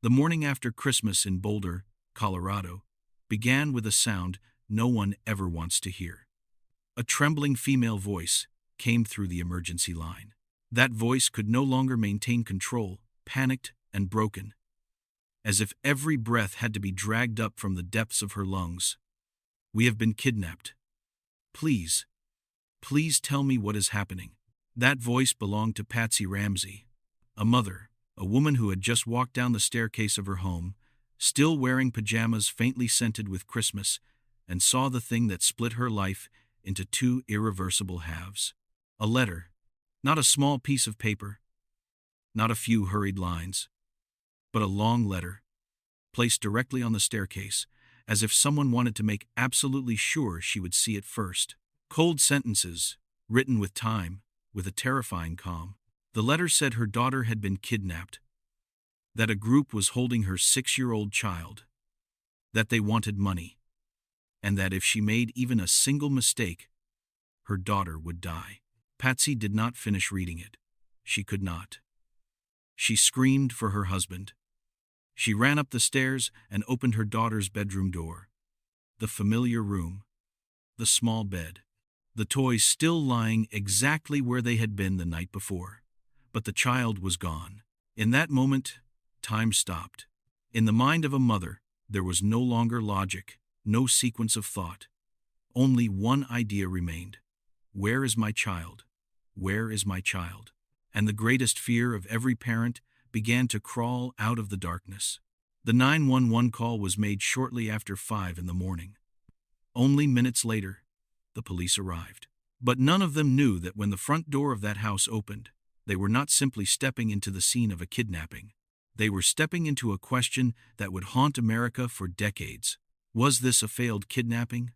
The morning after Christmas in Boulder, Colorado, began with a sound no one ever wants to hear. A trembling female voice came through the emergency line. That voice could no longer maintain control, panicked and broken, as if every breath had to be dragged up from the depths of her lungs. "We have been kidnapped. Please, please tell me what is happening." That voice belonged to Patsy Ramsey, a mother, a woman who had just walked down the staircase of her home, still wearing pajamas faintly scented with Christmas, and saw the thing that split her life into two irreversible halves. A letter, not a small piece of paper, not a few hurried lines, but a long letter, placed directly on the staircase, as if someone wanted to make absolutely sure she would see it first. Cold sentences, written with time, with a terrifying calm. The letter said her daughter had been kidnapped, that a group was holding her 6-year-old child, that they wanted money, and that if she made even a single mistake, her daughter would die. Patsy did not finish reading it. She could not. She screamed for her husband. She ran up the stairs and opened her daughter's bedroom door. The familiar room, the small bed, the toys still lying exactly where they had been the night before. But the child was gone. In that moment, time stopped. In the mind of a mother, there was no longer logic, no sequence of thought. Only one idea remained. Where is my child? Where is my child? And the greatest fear of every parent began to crawl out of the darkness. The 911 call was made shortly after 5 in the morning. Only minutes later, the police arrived. But none of them knew that when the front door of that house opened, they were not simply stepping into the scene of a kidnapping. They were stepping into a question that would haunt America for decades. Was this a failed kidnapping?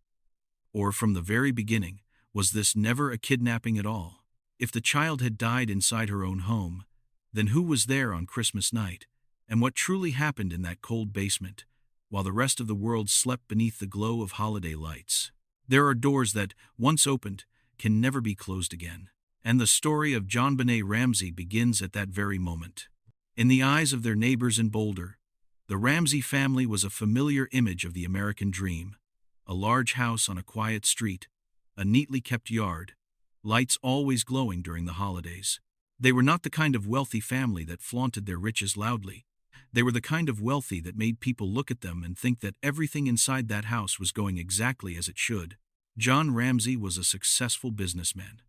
Or from the very beginning, was this never a kidnapping at all? If the child had died inside her own home, then who was there on Christmas night? And what truly happened in that cold basement, while the rest of the world slept beneath the glow of holiday lights? There are doors that, once opened, can never be closed again. And the story of JonBenét Ramsey begins at that very moment. In the eyes of their neighbors in Boulder, the Ramsey family was a familiar image of the American dream. A large house on a quiet street, a neatly kept yard, lights always glowing during the holidays. They were not the kind of wealthy family that flaunted their riches loudly. They were the kind of wealthy that made people look at them and think that everything inside that house was going exactly as it should. John Ramsey was a successful businessman,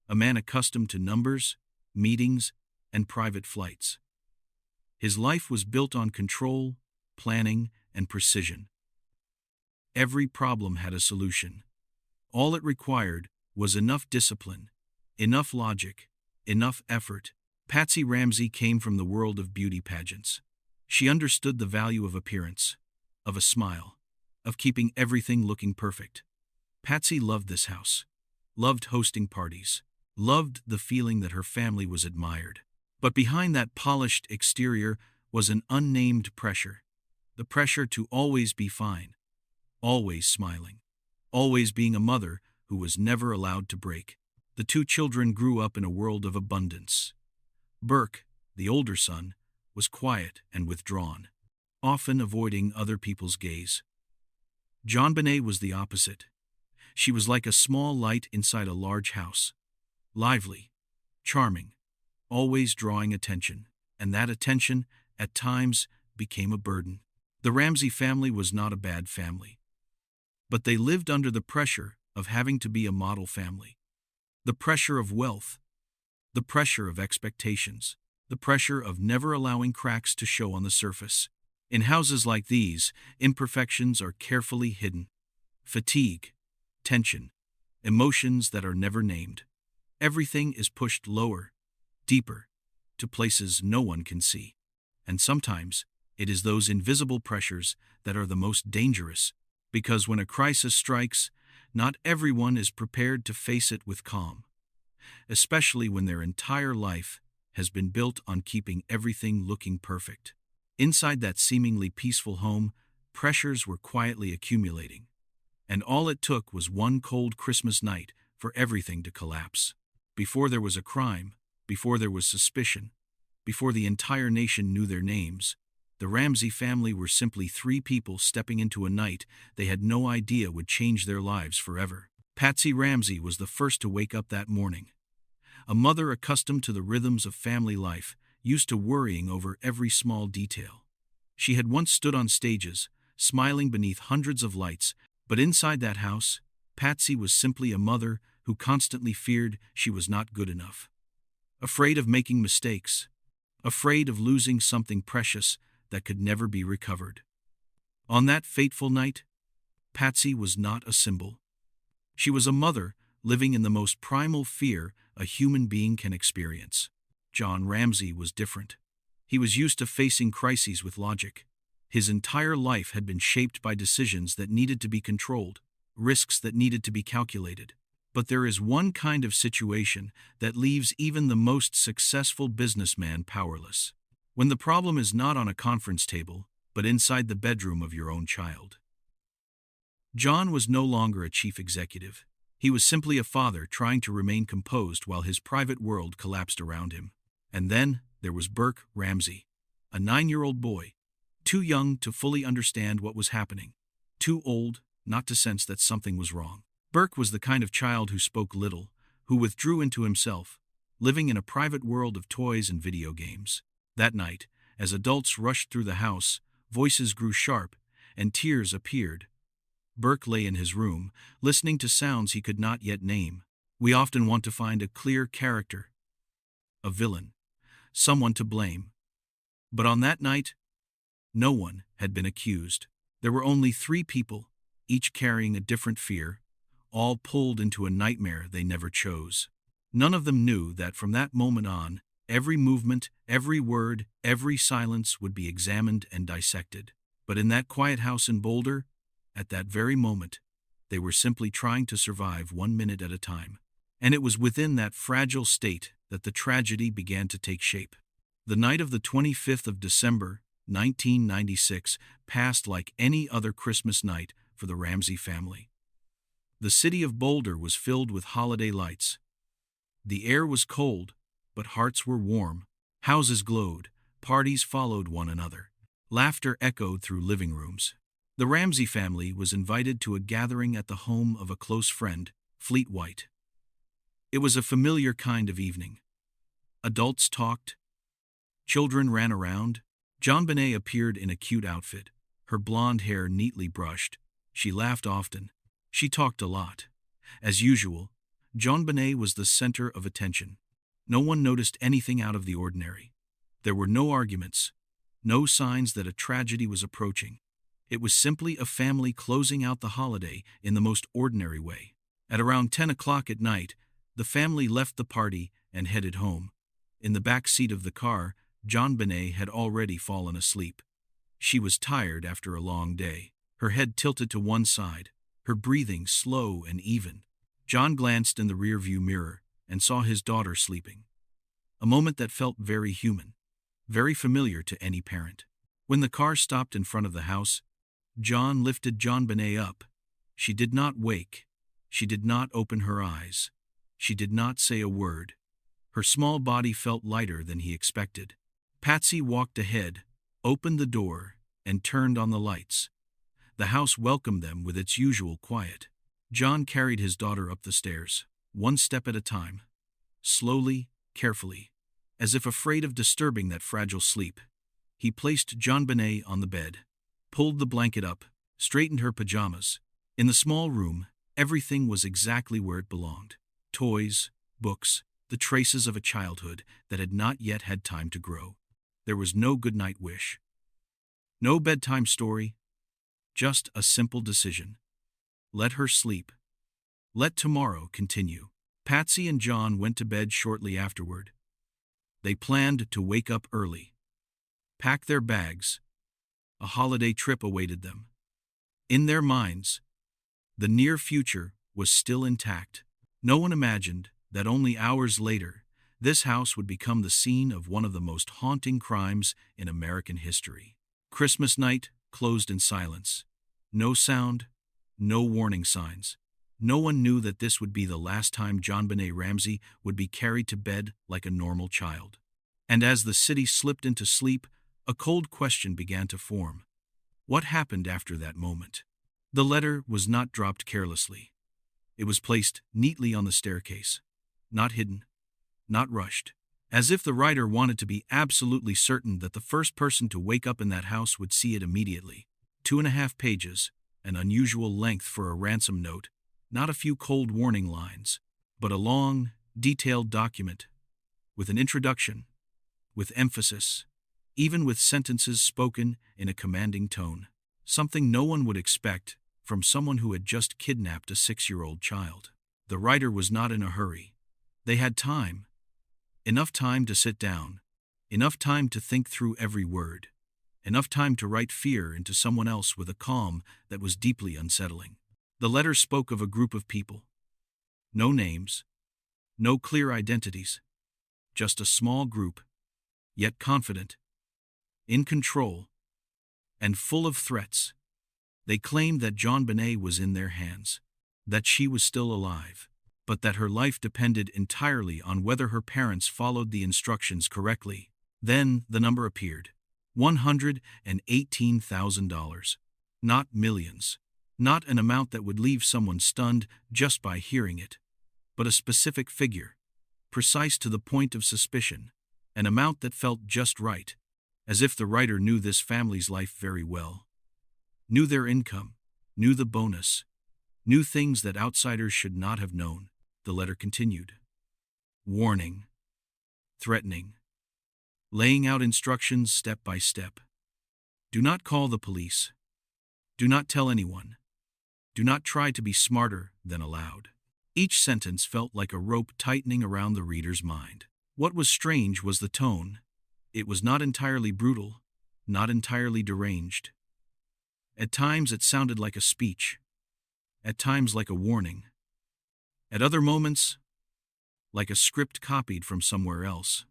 a man accustomed to numbers, meetings, and private flights. His life was built on control, planning, and precision. Every problem had a solution. All it required was enough discipline, enough logic, enough effort. Patsy Ramsey came from the world of beauty pageants. She understood the value of appearance, of a smile, of keeping everything looking perfect. Patsy loved this house, loved hosting parties, loved the feeling that her family was admired. But behind that polished exterior was an unnamed pressure, the pressure to always be fine, always smiling, always being a mother who was never allowed to break. The two children grew up in a world of abundance. Burke, the older son, was quiet and withdrawn, often avoiding other people's gaze. JonBenét was the opposite. She was like a small light inside a large house, lively, charming, always drawing attention, and that attention, at times, became a burden. The Ramsey family was not a bad family, but they lived under the pressure of having to be a model family. The pressure of wealth, the pressure of expectations, the pressure of never allowing cracks to show on the surface. In houses like these, imperfections are carefully hidden. Fatigue, tension, emotions that are never named. Everything is pushed lower, deeper, to places no one can see. And sometimes, it is those invisible pressures that are the most dangerous, because when a crisis strikes, not everyone is prepared to face it with calm, especially when their entire life has been built on keeping everything looking perfect. Inside that seemingly peaceful home, pressures were quietly accumulating, and all it took was one cold Christmas night for everything to collapse. Before there was a crime, before there was suspicion, before the entire nation knew their names, The Ramsey family were simply three people stepping into a night they had no idea would change their lives forever. Patsy Ramsey was the first to wake up that morning. A mother accustomed to the rhythms of family life, used to worrying over every small detail. She had once stood on stages, smiling beneath hundreds of lights, but inside that house, Patsy was simply a mother who constantly feared she was not good enough. Afraid of making mistakes. Afraid of losing something precious that could never be recovered. On that fateful night, Patsy was not a symbol. She was a mother living in the most primal fear a human being can experience. John Ramsey was different. He was used to facing crises with logic. His entire life had been shaped by decisions that needed to be controlled, risks that needed to be calculated. But there is one kind of situation that leaves even the most successful businessman powerless. When the problem is not on a conference table, but inside the bedroom of your own child. John was no longer a chief executive. He was simply a father trying to remain composed while his private world collapsed around him. And then there was Burke Ramsey, a 9-year-old boy, too young to fully understand what was happening, too old not to sense that something was wrong. Burke was the kind of child who spoke little, who withdrew into himself, living in a private world of toys and video games. That night, as adults rushed through the house, voices grew sharp, and tears appeared. Burke lay in his room, listening to sounds he could not yet name. We often want to find a clear character, a villain, someone to blame. But on that night, no one had been accused. There were only 3 people, each carrying a different fear, all pulled into a nightmare they never chose. None of them knew that from that moment on, every movement, every word, every silence would be examined and dissected. But in that quiet house in Boulder, at that very moment, they were simply trying to survive 1 minute at a time. And it was within that fragile state that the tragedy began to take shape. The night of the 25th of December, 1996, passed like any other Christmas night for the Ramsey family. The city of Boulder was filled with holiday lights. The air was cold, but hearts were warm. Houses glowed, parties followed one another. Laughter echoed through living rooms. The Ramsey family was invited to a gathering at the home of a close friend, Fleet White. It was a familiar kind of evening. Adults talked. Children ran around. JonBenét appeared in a cute outfit, her blonde hair neatly brushed. She laughed often. She talked a lot. As usual, JonBenét was the center of attention. No one noticed anything out of the ordinary. There were no arguments, no signs that a tragedy was approaching. It was simply a family closing out the holiday in the most ordinary way. At around 10 o'clock at night, the family left the party and headed home. In the back seat of the car, JonBenét had already fallen asleep. She was tired after a long day, her head tilted to one side, her breathing slow and even. John glanced in the rearview mirror and saw his daughter sleeping. A moment that felt very human, very familiar to any parent. When the car stopped in front of the house, John lifted JonBenét up. She did not wake. She did not open her eyes. She did not say a word. Her small body felt lighter than he expected. Patsy walked ahead, opened the door, and turned on the lights. The house welcomed them with its usual quiet. John carried his daughter up the stairs, one step at a time. Slowly, carefully, as if afraid of disturbing that fragile sleep. He placed JonBenét on the bed, pulled the blanket up, straightened her pajamas. In the small room, everything was exactly where it belonged. Toys, books, the traces of a childhood that had not yet had time to grow. There was no goodnight wish. No bedtime story. Just a simple decision. Let her sleep. Let tomorrow continue. Patsy and John went to bed shortly afterward. They planned to wake up early, pack their bags. A holiday trip awaited them. In their minds, the near future was still intact. No one imagined that only hours later, this house would become the scene of one of the most haunting crimes in American history. Christmas night closed in silence. No sound, no warning signs. No one knew that this would be the last time JonBenét Ramsey would be carried to bed like a normal child. And as the city slipped into sleep, A cold question began to form. What happened after that moment? The letter was not dropped carelessly. It was placed neatly on the staircase. Not hidden, not rushed. As if the writer wanted to be absolutely certain that the first person to wake up in that house would see it immediately. 2.5 pages, an unusual length for a ransom note, not a few cold warning lines, but a long, detailed document, with an introduction, with emphasis, even with sentences spoken in a commanding tone, something no one would expect from someone who had just kidnapped a 6-year-old child. The writer was not in a hurry. They had time. Enough time to sit down. Enough time to think through every word. Enough time to write fear into someone else with a calm that was deeply unsettling. The letter spoke of a group of people. No names. No clear identities. Just a small group, yet confident, in control, and full of threats. They claimed that JonBenét was in their hands, that she was still alive, but that her life depended entirely on whether her parents followed the instructions correctly. Then the number appeared. $118,000. Not millions. Not an amount that would leave someone stunned just by hearing it, but a specific figure, precise to the point of suspicion, an amount that felt just right, as if the writer knew this family's life very well. Knew their income, knew the bonus, knew things that outsiders should not have known. The letter continued. Warning. Threatening. Laying out instructions step by step. Do not call the police. Do not tell anyone. Do not try to be smarter than allowed. Each sentence felt like a rope tightening around the reader's mind. What was strange was the tone. It was not entirely brutal, not entirely deranged. At times it sounded like a speech. At times like a warning. At other moments, like a script copied from somewhere else.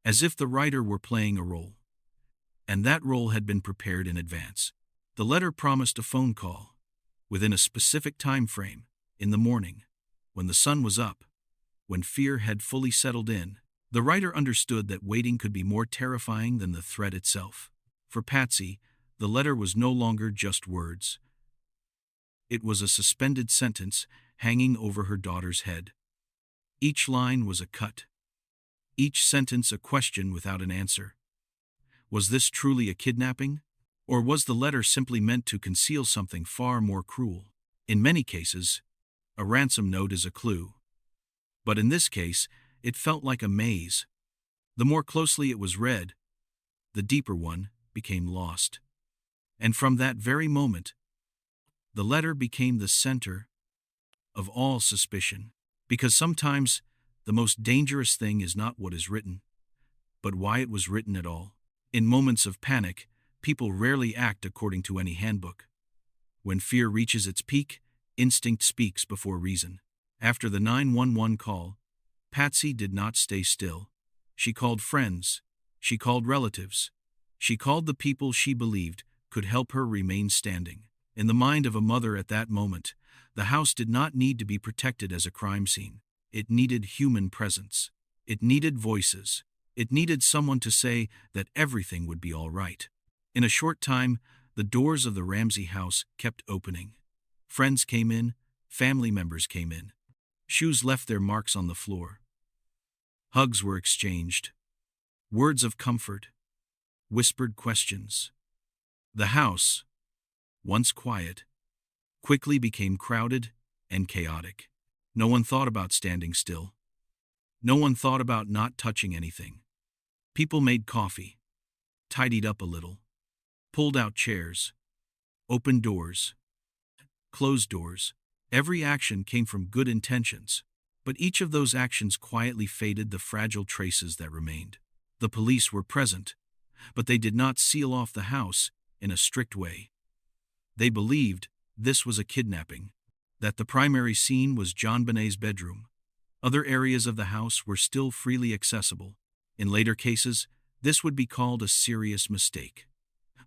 As if the writer were playing a role. And that role had been prepared in advance. The letter promised a phone call, within a specific time frame, in the morning, when the sun was up, when fear had fully settled in. The writer understood that waiting could be more terrifying than the threat itself. For Patsy, the letter was no longer just words. It was a suspended sentence hanging over her daughter's head. Each line was a cut. Each sentence a question without an answer. Was this truly a kidnapping? Or was the letter simply meant to conceal something far more cruel? In many cases, a ransom note is a clue. But in this case, it felt like a maze. The more closely it was read, the deeper one became lost. And from that very moment, the letter became the center of all suspicion. Because sometimes the most dangerous thing is not what is written, but why it was written at all. In moments of panic, people rarely act according to any handbook. When fear reaches its peak, instinct speaks before reason. After the 911 call, Patsy did not stay still. She called friends. She called relatives. She called the people she believed could help her remain standing. In the mind of a mother at that moment, the house did not need to be protected as a crime scene. It needed human presence. It needed voices. It needed someone to say that everything would be all right. In a short time, the doors of the Ramsey house kept opening. Friends came in, family members came in. Shoes left their marks on the floor. Hugs were exchanged. Words of comfort. Whispered questions. The house, once quiet, quickly became crowded and chaotic. No one thought about standing still. No one thought about not touching anything. People made coffee, tidied up a little, pulled out chairs, opened doors, closed doors. Every action came from good intentions, but each of those actions quietly faded the fragile traces that remained. The police were present, but they did not seal off the house in a strict way. They believed this was a kidnapping, that the primary scene was JonBenét's bedroom. Other areas of the house were still freely accessible. In later cases, this would be called a serious mistake.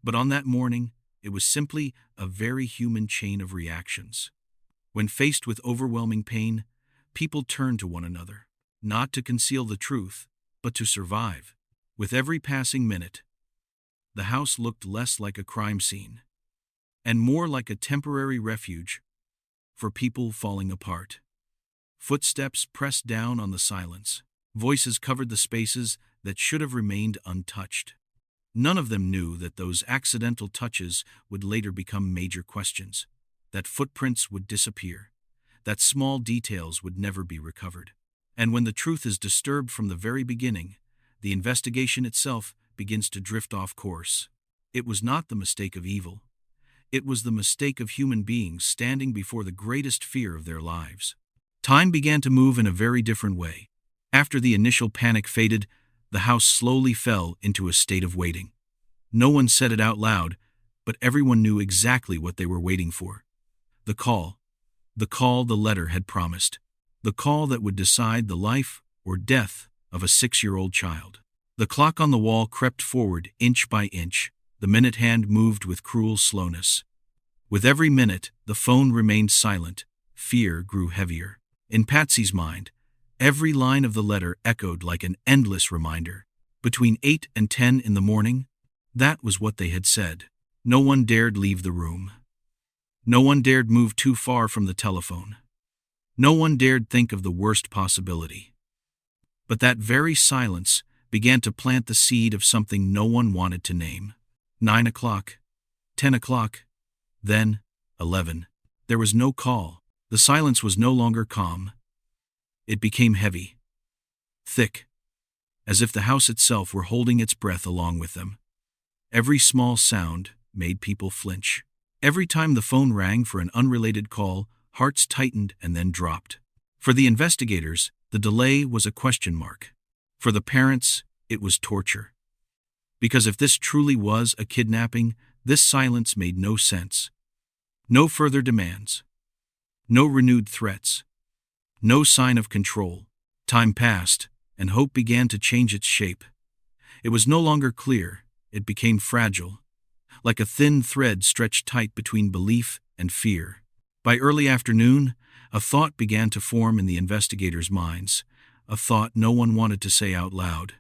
But on that morning, it was simply a very human chain of reactions. When faced with overwhelming pain, people turned to one another, not to conceal the truth, but to survive. With every passing minute, the house looked less like a crime scene and more like a temporary refuge for people falling apart. Footsteps pressed down on the silence. Voices covered the spaces that should have remained untouched. None of them knew that those accidental touches would later become major questions, that footprints would disappear, that small details would never be recovered. And when the truth is disturbed from the very beginning, the investigation itself begins to drift off course. It was not the mistake of evil. It was the mistake of human beings standing before the greatest fear of their lives. Time began to move in a very different way. After the initial panic faded, the house slowly fell into a state of waiting. No one said it out loud, but everyone knew exactly what they were waiting for. The call. The call the letter had promised. The call that would decide the life or death of a 6-year-old child. The clock on the wall crept forward inch by inch. The minute hand moved with cruel slowness. With every minute, the phone remained silent. Fear grew heavier. In Patsy's mind, every line of the letter echoed like an endless reminder. Between 8 and 10 in the morning, that was what they had said. No one dared leave the room. No one dared move too far from the telephone. No one dared think of the worst possibility. But that very silence began to plant the seed of something no one wanted to name. 9 o'clock, 10 o'clock, then 11. There was no call. The silence was no longer calm. It became heavy, thick, as if the house itself were holding its breath along with them. Every small sound made people flinch. Every time the phone rang for an unrelated call, hearts tightened and then dropped. For the investigators, the delay was a question mark. For the parents, it was torture. Because if this truly was a kidnapping, this silence made no sense. No further demands. No renewed threats. No sign of control. Time passed, and hope began to change its shape. It was no longer clear. It became fragile, like a thin thread stretched tight between belief and fear. By early afternoon, a thought began to form in the investigators' minds, a thought no one wanted to say out loud.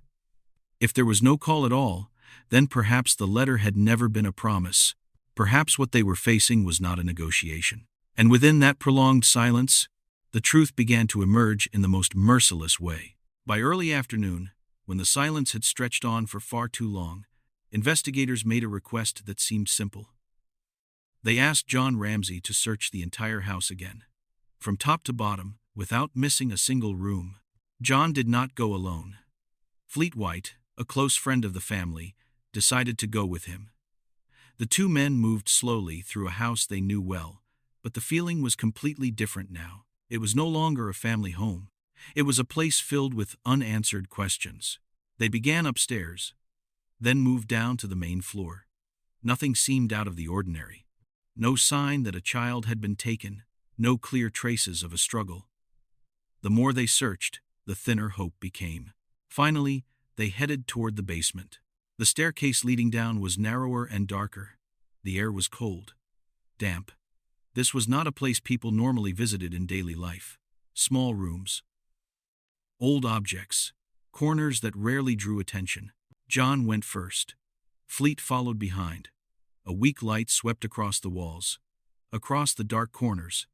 If there was no call at all, then perhaps the letter had never been a promise. Perhaps what they were facing was not a negotiation. And within that prolonged silence, the truth began to emerge in the most merciless way. By early afternoon, when the silence had stretched on for far too long, investigators made a request that seemed simple. They asked John Ramsey to search the entire house again, from top to bottom, without missing a single room. John did not go alone. Fleet White, a close friend of the family, decided to go with him. The two men moved slowly through a house they knew well, but the feeling was completely different now. It was no longer a family home. It was a place filled with unanswered questions. They began upstairs, then moved down to the main floor. Nothing seemed out of the ordinary. No sign that a child had been taken, no clear traces of a struggle. The more they searched, the thinner hope became. Finally, they headed toward the basement. The staircase leading down was narrower and darker. The air was cold, damp. This was not a place people normally visited in daily life. Small rooms, old objects, corners that rarely drew attention. John went first. Fleet followed behind. A weak light swept across the walls, across the dark corners.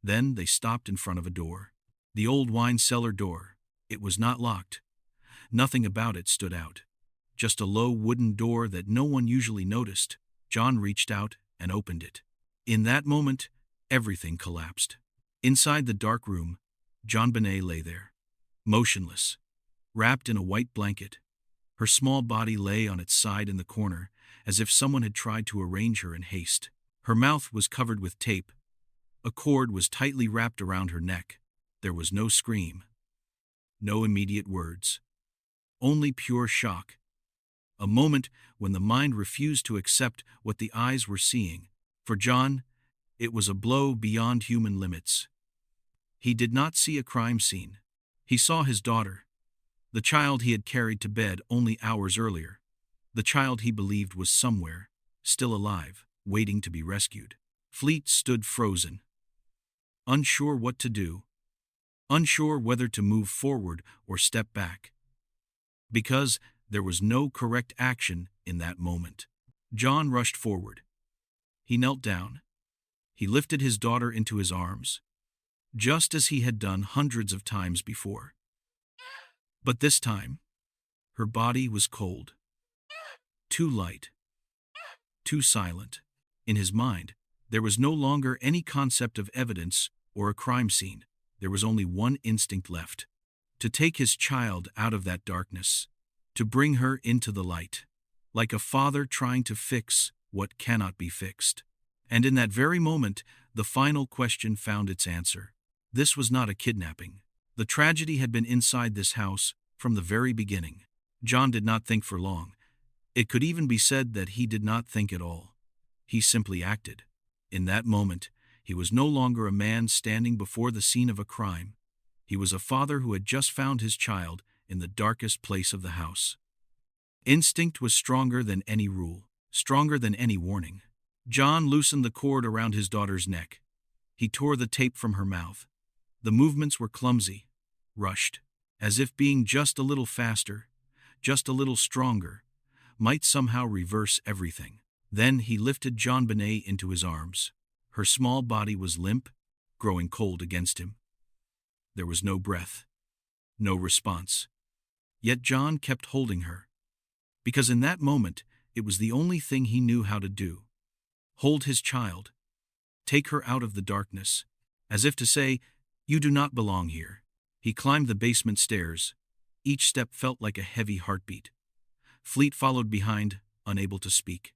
Then they stopped in front of a door. The old wine cellar door. It was not locked. Nothing about it stood out. Just a low wooden door that no one usually noticed. John reached out and opened it. In that moment, everything collapsed. Inside the dark room, JonBenét lay there, motionless, wrapped in a white blanket. Her small body lay on its side in the corner, as if someone had tried to arrange her in haste. Her mouth was covered with tape. A cord was tightly wrapped around her neck. There was no scream, no immediate words, only pure shock. A moment when the mind refused to accept what the eyes were seeing. For John, it was a blow beyond human limits. He did not see a crime scene. He saw his daughter, the child he had carried to bed only hours earlier, the child he believed was somewhere, still alive, waiting to be rescued. Fleet stood frozen, unsure what to do, unsure whether to move forward or step back, because there was no correct action in that moment. John rushed forward. He knelt down. He lifted his daughter into his arms, just as he had done hundreds of times before. But this time, her body was cold, too light, too silent. In his mind, there was no longer any concept of evidence or a crime scene. There was only one instinct left: to take his child out of that darkness, to bring her into the light, like a father trying to fix what cannot be fixed. And in that very moment, the final question found its answer. This was not a kidnapping. The tragedy had been inside this house from the very beginning. John did not think for long. It could even be said that he did not think at all. He simply acted. In that moment, he was no longer a man standing before the scene of a crime. He was a father who had just found his child in the darkest place of the house. Instinct was stronger than any rule, stronger than any warning. John loosened the cord around his daughter's neck. He tore the tape from her mouth. The movements were clumsy, rushed, as if being just a little faster, just a little stronger, might somehow reverse everything. Then he lifted JonBenét into his arms. Her small body was limp, growing cold against him. There was no breath, no response. Yet John kept holding her, because in that moment it was the only thing he knew how to do. Hold his child, take her out of the darkness, as if to say, "You do not belong here." He climbed the basement stairs. Each step felt like a heavy heartbeat. Fleet followed behind, unable to speak.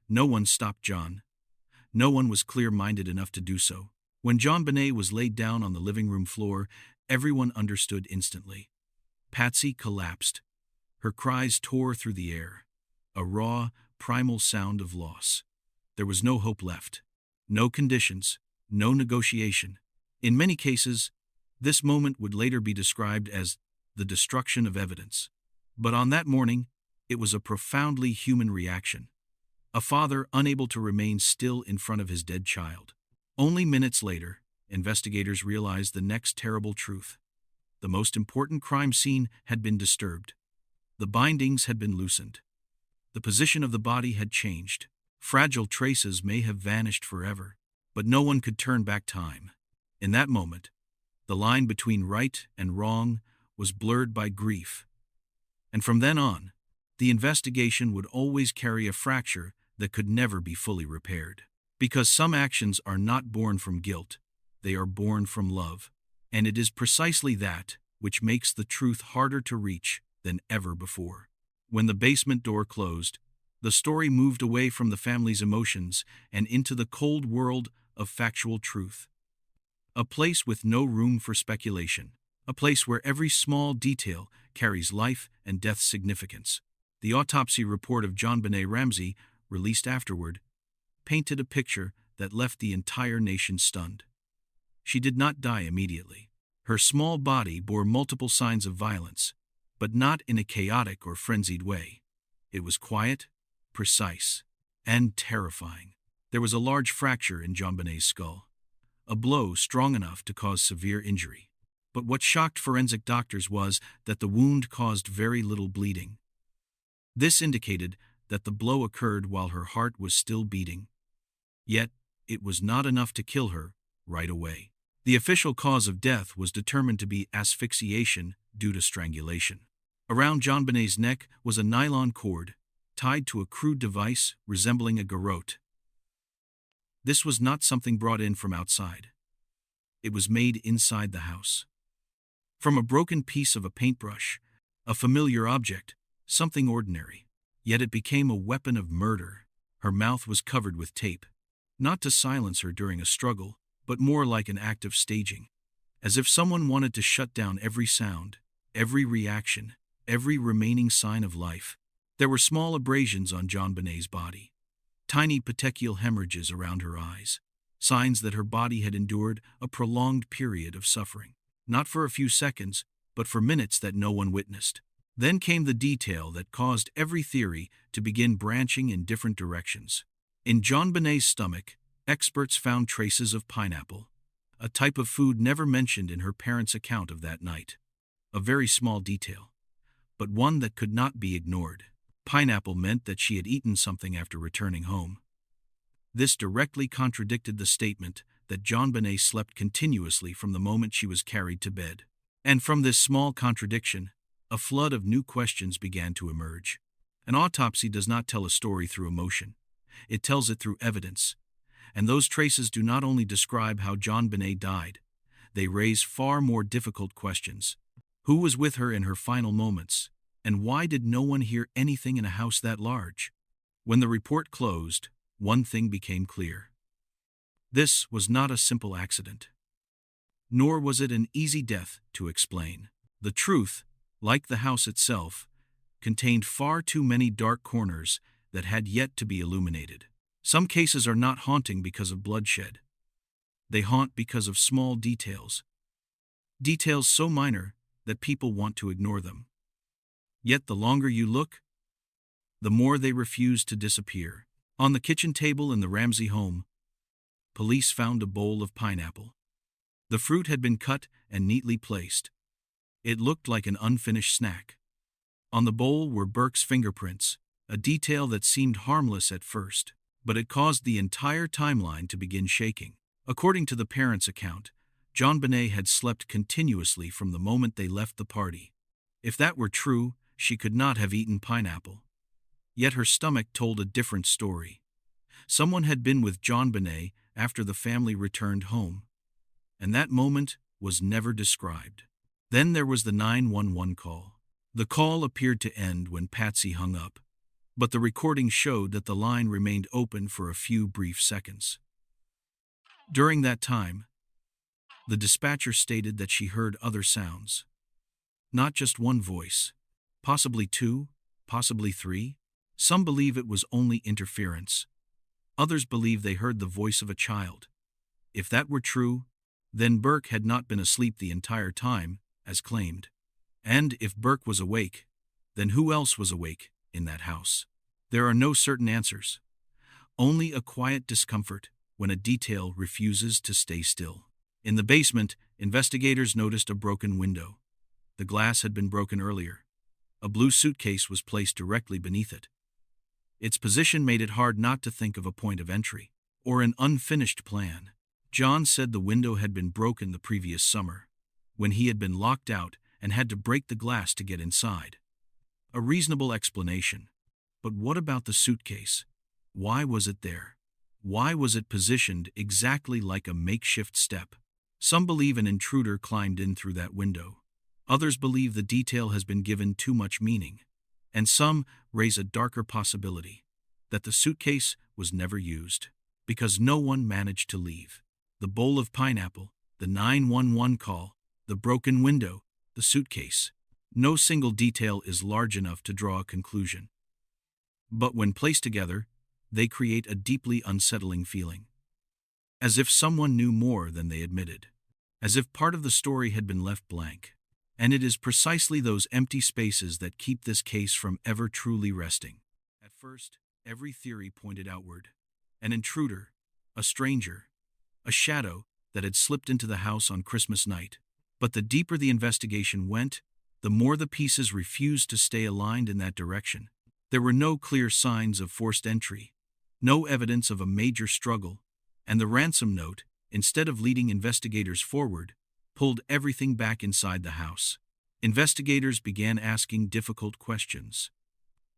No one stopped John. No one was clear-minded enough to do so. When JonBenét was laid down on the living room floor, everyone understood instantly. Patsy collapsed. Her cries tore through the air, a raw, primal sound of loss. There was no hope left. No conditions, no negotiation. In many cases, this moment would later be described as the destruction of evidence. But on that morning, it was a profoundly human reaction. A father unable to remain still in front of his dead child. Only minutes later, investigators realized the next terrible truth. The most important crime scene had been disturbed. The bindings had been loosened. The position of the body had changed. Fragile traces may have vanished forever, but no one could turn back time. In that moment, the line between right and wrong was blurred by grief. And from then on, the investigation would always carry a fracture that could never be fully repaired. Because some actions are not born from guilt, they are born from love. And it is precisely that which makes the truth harder to reach than ever before. When the basement door closed, the story moved away from the family's emotions and into the cold world of factual truth. A place with no room for speculation. A place where every small detail carries life and death significance. The autopsy report of JonBenét Ramsey, released afterward, painted a picture that left the entire nation stunned. She did not die immediately. Her small body bore multiple signs of violence, but not in a chaotic or frenzied way. It was quiet, precise, and terrifying. There was a large fracture in JonBenét's skull, a blow strong enough to cause severe injury. But what shocked forensic doctors was that the wound caused very little bleeding. This indicated that the blow occurred while her heart was still beating. Yet, it was not enough to kill her right away. The official cause of death was determined to be asphyxiation due to strangulation. Around JonBenét's neck was a nylon cord, tied to a crude device resembling a garrote. This was not something brought in from outside. It was made inside the house. From a broken piece of a paintbrush, a familiar object, something ordinary. Yet it became a weapon of murder. Her mouth was covered with tape, not to silence her during a struggle, but more like an act of staging, as if someone wanted to shut down every sound, every reaction, every remaining sign of life. There were small abrasions on JonBenét's body, tiny petechial hemorrhages around her eyes, signs that her body had endured a prolonged period of suffering, not for a few seconds, but for minutes that no one witnessed. Then came the detail that caused every theory to begin branching in different directions. In JonBenét's stomach, experts found traces of pineapple, a type of food never mentioned in her parents' account of that night. A very small detail, but one that could not be ignored. Pineapple meant that she had eaten something after returning home. This directly contradicted the statement that JonBenét slept continuously from the moment she was carried to bed. And from this small contradiction, a flood of new questions began to emerge. An autopsy does not tell a story through emotion. It tells it through evidence. And those traces do not only describe how JonBenét died, they raise far more difficult questions. Who was with her in her final moments? And why did no one hear anything in a house that large? When the report closed, one thing became clear. This was not a simple accident. Nor was it an easy death to explain. The truth, like the house itself, contained far too many dark corners that had yet to be illuminated. Some cases are not haunting because of bloodshed. They haunt because of small details. Details so minor that people want to ignore them. Yet the longer you look, the more they refuse to disappear. On the kitchen table in the Ramsey home, police found a bowl of pineapple. The fruit had been cut and neatly placed. It looked like an unfinished snack. On the bowl were Burke's fingerprints, a detail that seemed harmless at first, but it caused the entire timeline to begin shaking. According to the parents' account, JonBenét had slept continuously from the moment they left the party. If that were true, she could not have eaten pineapple. Yet her stomach told a different story. Someone had been with JonBenét after the family returned home, and that moment was never described. Then there was the 911 call. The call appeared to end when Patsy hung up, but the recording showed that the line remained open for a few brief seconds. During that time, the dispatcher stated that she heard other sounds. Not just one voice, possibly two, possibly three. Some believe it was only interference. Others believe they heard the voice of a child. If that were true, then Burke had not been asleep the entire time, as claimed. And if Burke was awake, then who else was awake in that house? There are no certain answers. Only a quiet discomfort when a detail refuses to stay still. In the basement, investigators noticed a broken window. The glass had been broken earlier. A blue suitcase was placed directly beneath it. Its position made it hard not to think of a point of entry, or an unfinished plan. John said the window had been broken the previous summer, when he had been locked out and had to break the glass to get inside. A reasonable explanation. But what about the suitcase? Why was it there? Why was it positioned exactly like a makeshift step? Some believe an intruder climbed in through that window. Others believe the detail has been given too much meaning. And some raise a darker possibility, that the suitcase was never used, because no one managed to leave. The bowl of pineapple, the 911 call, the broken window, the suitcase. No single detail is large enough to draw a conclusion. But when placed together, they create a deeply unsettling feeling. As if someone knew more than they admitted. As if part of the story had been left blank. And it is precisely those empty spaces that keep this case from ever truly resting. At first, every theory pointed outward. An intruder, a stranger, a shadow that had slipped into the house on Christmas night. But the deeper the investigation went, the more the pieces refused to stay aligned in that direction. There were no clear signs of forced entry, no evidence of a major struggle, and the ransom note, instead of leading investigators forward, pulled everything back inside the house. Investigators began asking difficult questions.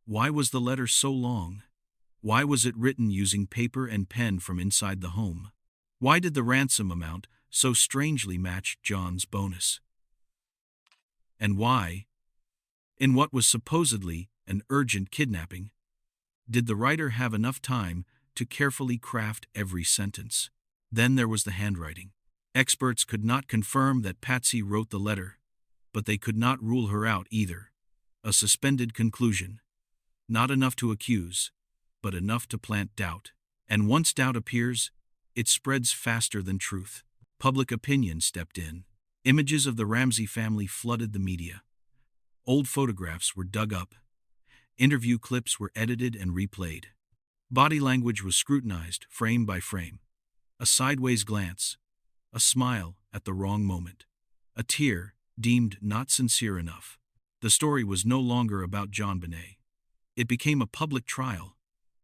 Why was the letter so long? Why was it written using paper and pen from inside the home? Why did the ransom amount so strangely match John's bonus? And why, in what was supposedly an urgent kidnapping, did the writer have enough time to carefully craft every sentence? Then there was the handwriting. Experts could not confirm that Patsy wrote the letter, but they could not rule her out either. A suspended conclusion. Not enough to accuse, but enough to plant doubt. And once doubt appears, it spreads faster than truth. Public opinion stepped in. Images of the Ramsey family flooded the media. Old photographs were dug up. Interview clips were edited and replayed. Body language was scrutinized, frame by frame. A sideways glance, a smile at the wrong moment, a tear deemed not sincere enough. The story was no longer about JonBenét. It became a public trial,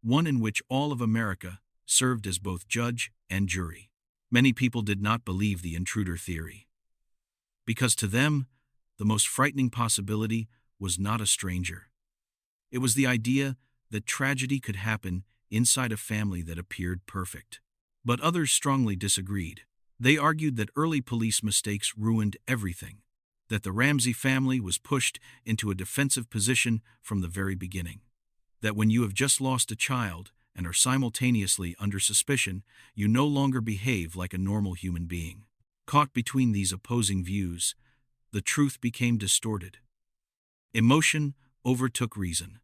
one in which all of America served as both judge and jury. Many people did not believe the intruder theory, because to them, the most frightening possibility was not a stranger. It was the idea that tragedy could happen inside a family that appeared perfect. But others strongly disagreed. They argued that early police mistakes ruined everything, that the Ramsey family was pushed into a defensive position from the very beginning, that when you have just lost a child and are simultaneously under suspicion, you no longer behave like a normal human being. Caught between these opposing views, the truth became distorted. Emotion overtook reason.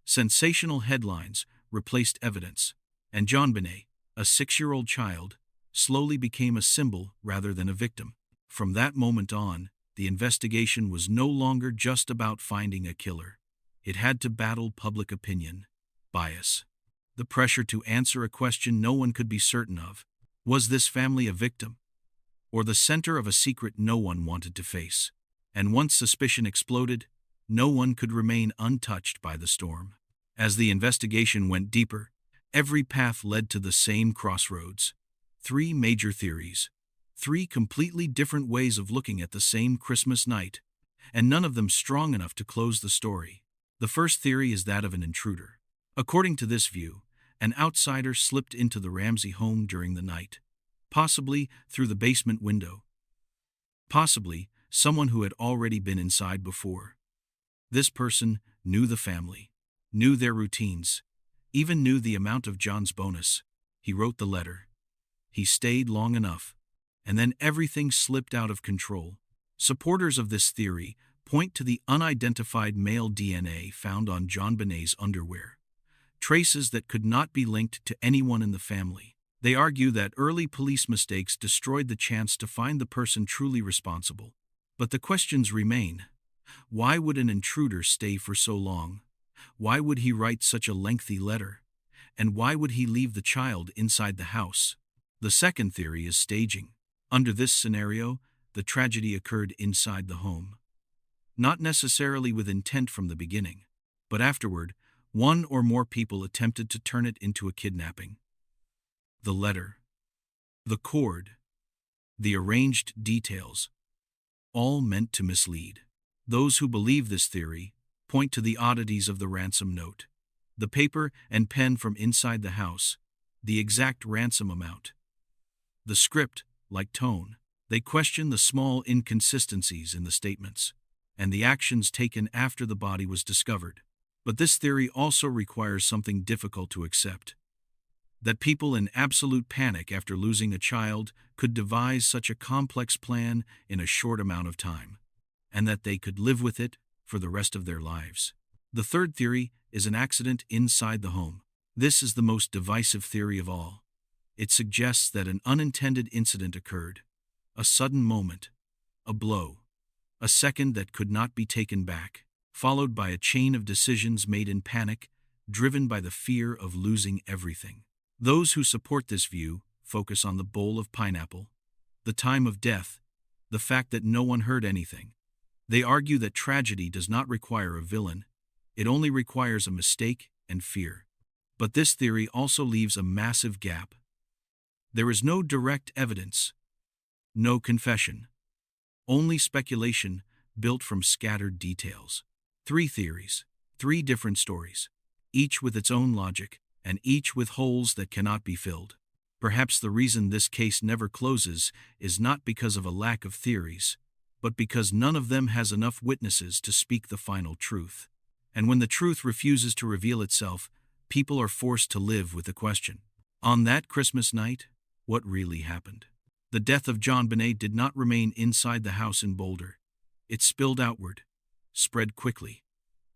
Sensational headlines replaced evidence, and JonBenét, a 6-year-old child, slowly became a symbol rather than a victim. From that moment on, the investigation was no longer just about finding a killer. It had to battle public opinion, bias, the pressure to answer a question no one could be certain of. Was this family a victim, or the center of a secret no one wanted to face? And once suspicion exploded, no one could remain untouched by the storm. As the investigation went deeper, every path led to the same crossroads. 3 major theories, 3 completely different ways of looking at the same Christmas night, and none of them strong enough to close the story. The first theory is that of an intruder. According to this view, an outsider slipped into the Ramsey home during the night, possibly through the basement window. Possibly someone who had already been inside before. This person knew the family, knew their routines, even knew the amount of John's bonus. He wrote the letter. He stayed long enough, and then everything slipped out of control. Supporters of this theory point to the unidentified male DNA found on JonBenét's underwear, traces that could not be linked to anyone in the family. They argue that early police mistakes destroyed the chance to find the person truly responsible. But the questions remain. Why would an intruder stay for so long? Why would he write such a lengthy letter? And why would he leave the child inside the house? The second theory is staging. Under this scenario, the tragedy occurred inside the home. Not necessarily with intent from the beginning, but afterward, one or more people attempted to turn it into a kidnapping. The letter, the cord, the arranged details, all meant to mislead. Those who believe this theory point to the oddities of the ransom note, the paper and pen from inside the house, the exact ransom amount, the script, like tone. They question the small inconsistencies in the statements and the actions taken after the body was discovered. But this theory also requires something difficult to accept: that people in absolute panic after losing a child could devise such a complex plan in a short amount of time, and that they could live with it for the rest of their lives. The third theory is an accident inside the home. This is the most divisive theory of all. It suggests that an unintended incident occurred, a sudden moment, a blow, a second that could not be taken back, followed by a chain of decisions made in panic, driven by the fear of losing everything. Those who support this view focus on the bowl of pineapple, the time of death, the fact that no one heard anything. They argue that tragedy does not require a villain, it only requires a mistake and fear. But this theory also leaves a massive gap. There is no direct evidence, no confession, only speculation built from scattered details. 3 theories, 3 different stories, each with its own logic, and each with holes that cannot be filled. Perhaps the reason this case never closes is not because of a lack of theories, but because none of them has enough witnesses to speak the final truth. And when the truth refuses to reveal itself, people are forced to live with the question: on that Christmas night, what really happened? The death of JonBenét did not remain inside the house in Boulder. It spilled outward, spread quickly,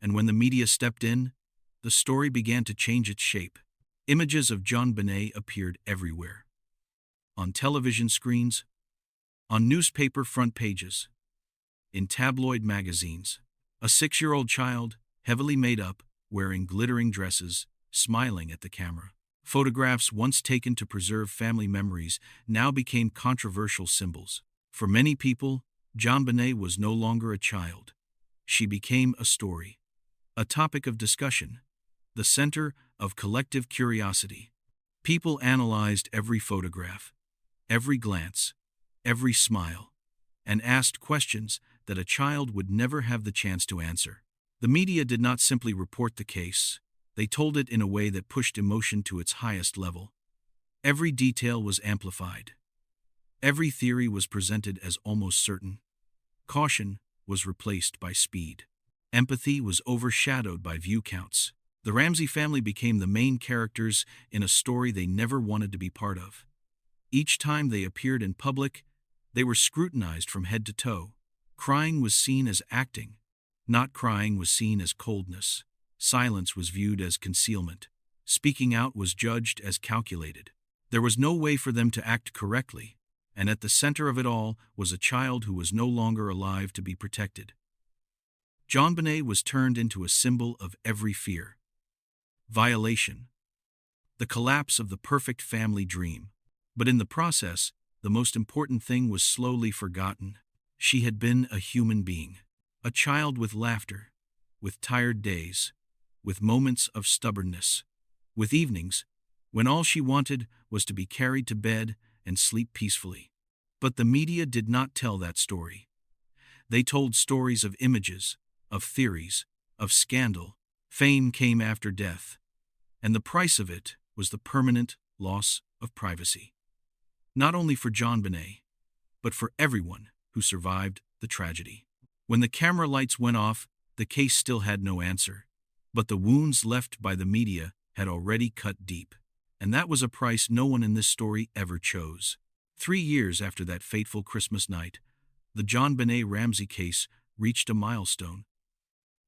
and when the media stepped in, the story began to change its shape. Images of JonBenét appeared everywhere. On television screens, on newspaper front pages, in tabloid magazines. A 6-year-old child, heavily made up, wearing glittering dresses, smiling at the camera. Photographs once taken to preserve family memories now became controversial symbols. For many people, JonBenét was no longer a child. She became a story. A topic of discussion, the center of collective curiosity. People analyzed every photograph, every glance, every smile, and asked questions that a child would never have the chance to answer. The media did not simply report the case, they told it in a way that pushed emotion to its highest level. Every detail was amplified. Every theory was presented as almost certain. Caution was replaced by speed. Empathy was overshadowed by view counts. The Ramsey family became the main characters in a story they never wanted to be part of. Each time they appeared in public, they were scrutinized from head to toe. Crying was seen as acting. Not crying was seen as coldness. Silence was viewed as concealment. Speaking out was judged as calculated. There was no way for them to act correctly, and at the center of it all was a child who was no longer alive to be protected. JonBenét was turned into a symbol of every fear. Violation. The collapse of the perfect family dream. But in the process, the most important thing was slowly forgotten. She had been a human being. A child with laughter, with tired days, with moments of stubbornness, with evenings when all she wanted was to be carried to bed and sleep peacefully. But the media did not tell that story. They told stories of images, of theories, of scandal. Fame came after death, and the price of it was the permanent loss of privacy. Not only for JonBenét, but for everyone who survived the tragedy. When the camera lights went off, the case still had no answer, but the wounds left by the media had already cut deep, and that was a price no one in this story ever chose. 3 years after that fateful Christmas night, the JonBenét Ramsey case reached a milestone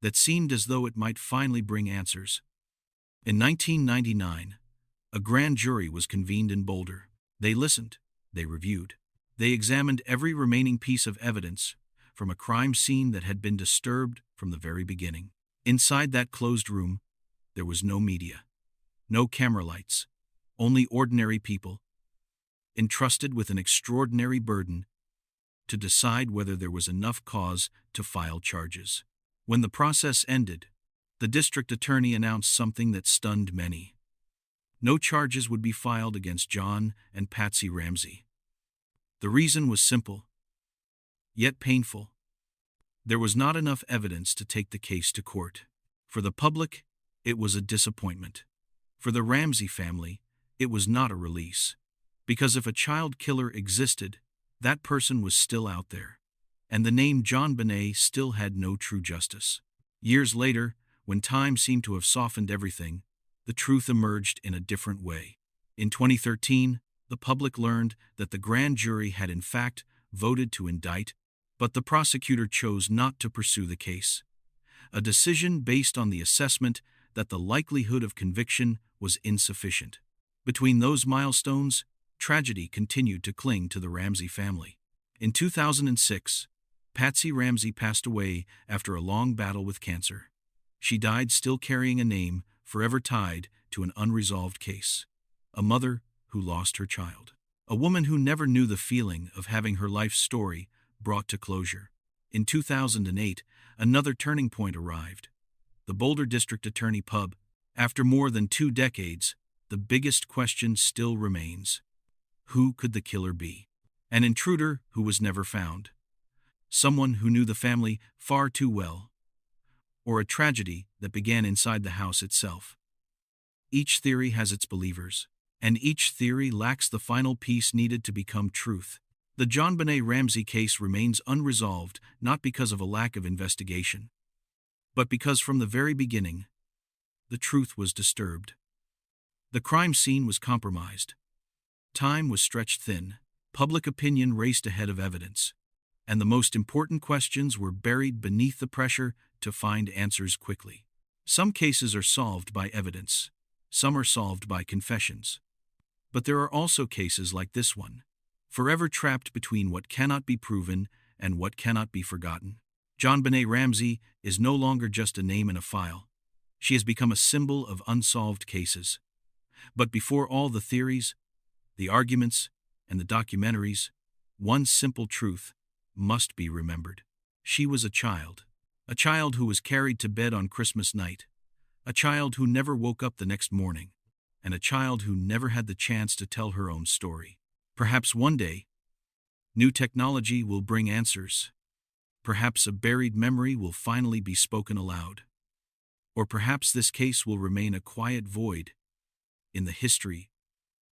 that seemed as though it might finally bring answers. In 1999, a grand jury was convened in Boulder. They listened, they reviewed, they examined every remaining piece of evidence from a crime scene that had been disturbed from the very beginning. Inside that closed room, there was no media, no camera lights, only ordinary people, entrusted with an extraordinary burden to decide whether there was enough cause to file charges. When the process ended, the district attorney announced something that stunned many. No charges would be filed against John and Patsy Ramsey. The reason was simple, yet painful. There was not enough evidence to take the case to court. For the public, it was a disappointment. For the Ramsey family, it was not a release. Because if a child killer existed, that person was still out there, and the name JonBenét still had no true justice. Years later, when time seemed to have softened everything, the truth emerged in a different way. In 2013, the public learned that the grand jury had in fact voted to indict, but the prosecutor chose not to pursue the case. A decision based on the assessment that the likelihood of conviction was insufficient. Between those milestones, tragedy continued to cling to the Ramsey family. In 2006, Patsy Ramsey passed away after a long battle with cancer. She died still carrying a name forever tied to an unresolved case. A mother who lost her child. A woman who never knew the feeling of having her life story brought to closure. In 2008, another turning point arrived. The Boulder District Attorney pub. After more than 2 decades, the biggest question still remains. Who could the killer be? An intruder who was never found. Someone who knew the family far too well. Or a tragedy that began inside the house itself. Each theory has its believers, and each theory lacks the final piece needed to become truth. The JonBenét Ramsey case remains unresolved not because of a lack of investigation, but because from the very beginning, the truth was disturbed. The crime scene was compromised. Time was stretched thin. Public opinion raced ahead of evidence, and the most important questions were buried beneath the pressure to find answers quickly. Some cases are solved by evidence. Some are solved by confessions. But there are also cases like this one, forever trapped between what cannot be proven and what cannot be forgotten. JonBenét Ramsey is no longer just a name in a file. She has become a symbol of unsolved cases. But before all the theories, the arguments, and the documentaries, one simple truth must be remembered. She was a child. A child who was carried to bed on Christmas night. A child who never woke up the next morning. And a child who never had the chance to tell her own story. Perhaps one day, new technology will bring answers. Perhaps a buried memory will finally be spoken aloud. Or perhaps this case will remain a quiet void in the history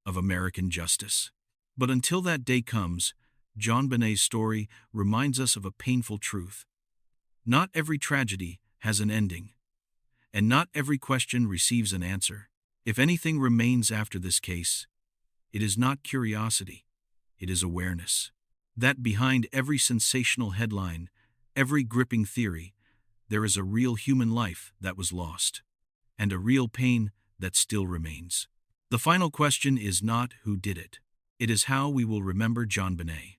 of American justice. But until that day comes, JonBenét's story reminds us of a painful truth. Not every tragedy has an ending, and not every question receives an answer. If anything remains after this case, it is not curiosity, it is awareness. That behind every sensational headline, every gripping theory, there is a real human life that was lost, and a real pain that still remains. The final question is not who did it. It is how we will remember JonBenét.